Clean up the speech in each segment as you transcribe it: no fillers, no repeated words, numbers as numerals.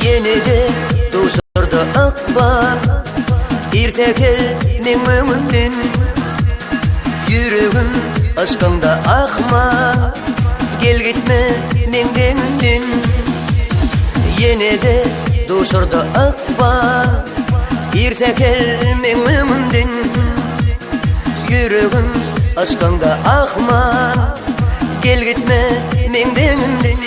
Yenide duşurdu akba İrteker men ömümden Yüreğim aşkında akma Gel gitme menden ünden Yenide duşurdu akba İrteker men ömümden Yüreğim aşkında akma Gel gitme menden ünden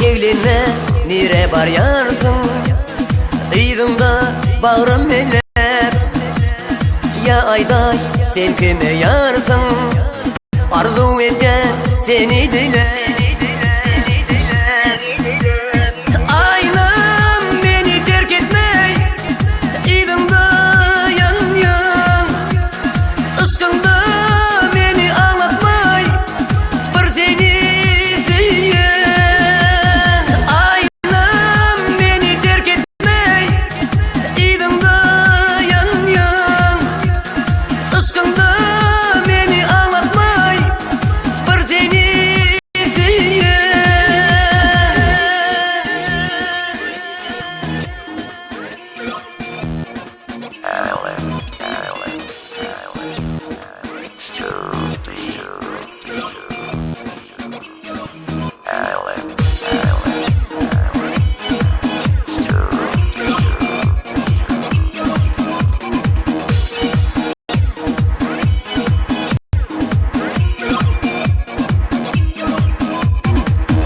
Evlenme nire bar yarsın Eydimda bağrım elep Ya ayday sen kime yarsın Arzu eten seni dile Aynam beni terk etme Eydimda yan yan Aşkında beni ağlatmay Bir seni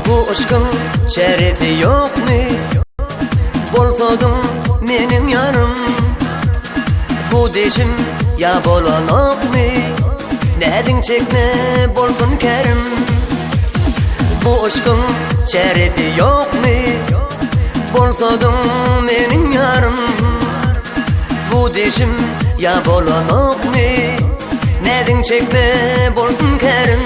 Bu aşkın şerefi yok mu? Bolsadın benim yarım Bu deşim ya bolanok mu? Nedin çekme bolsun kerim Bu aşkın şerefi yok mu? Bolsadın benim yarım Bu deşim ya bolanok mu? Nedin çekme bolsun kerim